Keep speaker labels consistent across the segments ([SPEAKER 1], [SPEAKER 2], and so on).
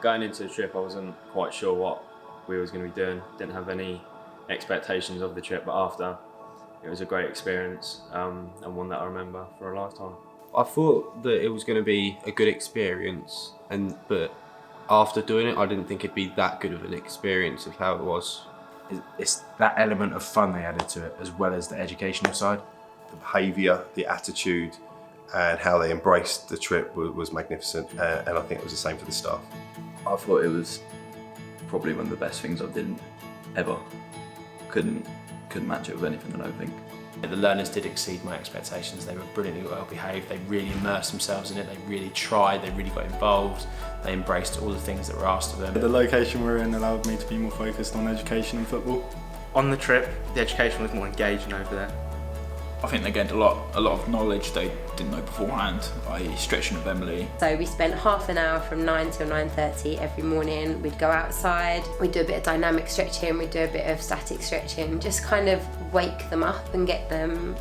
[SPEAKER 1] Going into the trip, I wasn't quite sure what we was going to be doing. Didn't have any expectations of the trip, but after, it was a great experience and one that I remember for a lifetime.
[SPEAKER 2] I thought that it was going to be a good experience, but after doing it, I didn't think it'd be that good of an experience of how it was.
[SPEAKER 3] It's that element of fun they added to it, as well as the educational side.
[SPEAKER 4] The behaviour, the attitude, and how they embraced the trip was magnificent, and I think it was the same for the staff.
[SPEAKER 5] I thought it was probably one of the best things I did ever. Couldn't match it with anything, I don't think.
[SPEAKER 6] The learners did exceed my expectations. They were brilliantly well behaved, they really immersed themselves in it, they really tried, they really got involved, they embraced all the things that were asked of them.
[SPEAKER 7] The location we're in allowed me to be more focused on education and football.
[SPEAKER 8] On the trip, the education was more engaging over there.
[SPEAKER 9] I think they gained a lot of knowledge they didn't know beforehand, i.e. stretching of Emily.
[SPEAKER 10] So we spent half an hour from 9 till 9:30 every morning. We'd go outside, we'd do a bit of dynamic stretching, we'd do a bit of static stretching, just kind of wake them up and get them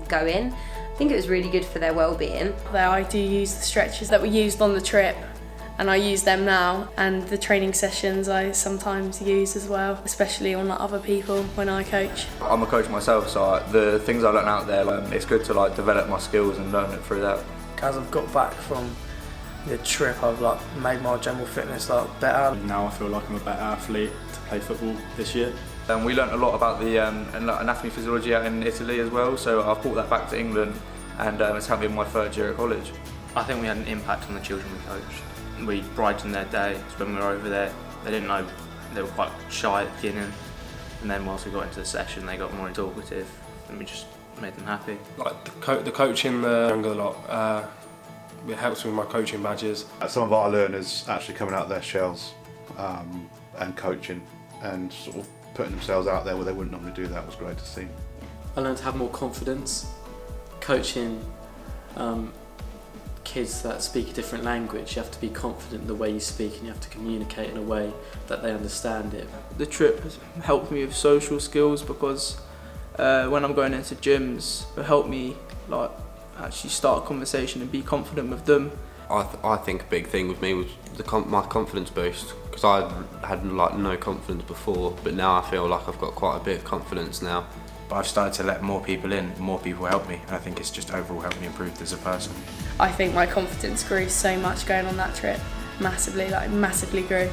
[SPEAKER 10] going. I think it was really good for their well-being.
[SPEAKER 11] I do use the stretches that were used on the trip, and I use them now, and the training sessions I sometimes use as well, especially on other people when I coach.
[SPEAKER 12] I'm a coach myself, so the things I learn out there, it's good to develop my skills and learn it through that.
[SPEAKER 13] As I've got back from the trip, I've made my general fitness better.
[SPEAKER 7] Now I feel like I'm a better athlete to play football this year.
[SPEAKER 12] We learnt a lot about the anatomy physiology out in Italy as well, so I've brought that back to England, and it's helped me in my third year at college.
[SPEAKER 8] I think we had an impact on the children we coached. We brightened their day. So when we were over there, they didn't know, they were quite shy at the beginning, and then once we got into the session they got more talkative and we just made them happy.
[SPEAKER 14] The coaching the younger lot, it helps with my coaching badges.
[SPEAKER 15] Some of our learners actually coming out of their shells and coaching and sort of putting themselves out there where they wouldn't normally do that was great to see.
[SPEAKER 16] I learned to have more confidence. Coaching kids that speak a different language, you have to be confident in the way you speak and you have to communicate in a way that they understand it.
[SPEAKER 17] The trip has helped me with social skills because when I'm going into gyms, it helped me actually start a conversation and be confident with them.
[SPEAKER 2] I think a big thing with me was my confidence boost, because I had no confidence before, but now I feel like I've got quite a bit of confidence now.
[SPEAKER 3] But I've started to let more people in, more people help me, and I think it's just overall helped me improve as a person.
[SPEAKER 11] I think my confidence grew so much going on that trip, massively grew.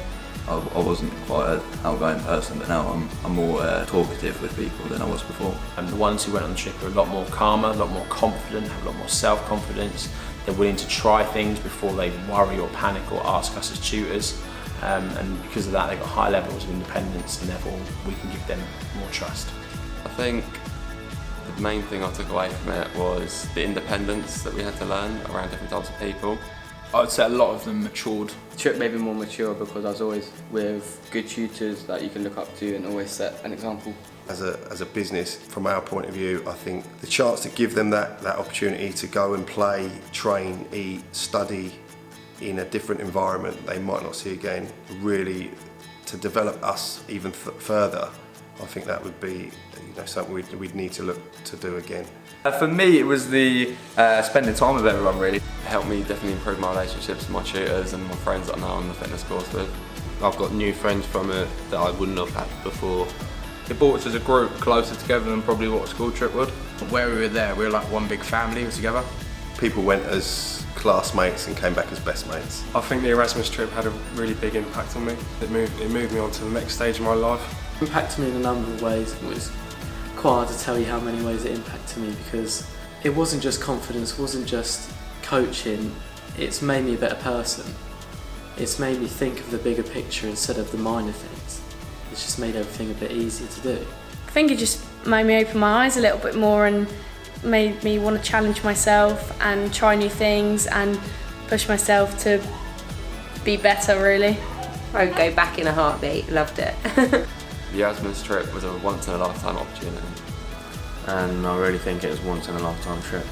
[SPEAKER 5] I wasn't quite an outgoing person, but now I'm more talkative with people than I was before.
[SPEAKER 6] And the ones who went on the trip are a lot more calmer, a lot more confident, have a lot more self-confidence. They're willing to try things before they worry or panic or ask us as tutors. And because of that, they've got high levels of independence, and therefore we can give them more trust.
[SPEAKER 18] I think the main thing I took away from it was the independence that we had to learn around different types of people.
[SPEAKER 9] I'd say a lot of them matured.
[SPEAKER 19] The trip made me more mature because I was always with good tutors that you can look up to and always set an example.
[SPEAKER 4] As a business, from our point of view, I think the chance to give them that opportunity to go and play, train, eat, study in a different environment they might not see again, really to develop us even further, I think that would be something we'd need to look to do again.
[SPEAKER 12] For me, it was the spending time with everyone, really.
[SPEAKER 18] It helped me definitely improve my relationships with my tutors and my friends that I'm now on the fitness course with.
[SPEAKER 2] I've got new friends from it that I wouldn't have had before.
[SPEAKER 12] It brought us as a group closer together than probably what a school trip would.
[SPEAKER 3] Where we were there, we were like one big family together.
[SPEAKER 4] People went as classmates and came back as best mates.
[SPEAKER 14] I think the Erasmus trip had a really big impact on me. It moved me on to the next stage of my life.
[SPEAKER 16] It impacted me in a number of ways. It was quite hard to tell you how many ways it impacted me, because it wasn't just confidence, it wasn't just coaching, it's made me a better person. It's made me think of the bigger picture instead of the minor things. It's just made everything a bit easier to do.
[SPEAKER 11] I think it just made me open my eyes a little bit more and made me want to challenge myself and try new things and push myself to be better, really.
[SPEAKER 10] I would go back in a heartbeat, loved it.
[SPEAKER 18] The Erasmus trip was a once-in-a-lifetime opportunity.
[SPEAKER 1] And I really think it was a once-in-a-lifetime trip.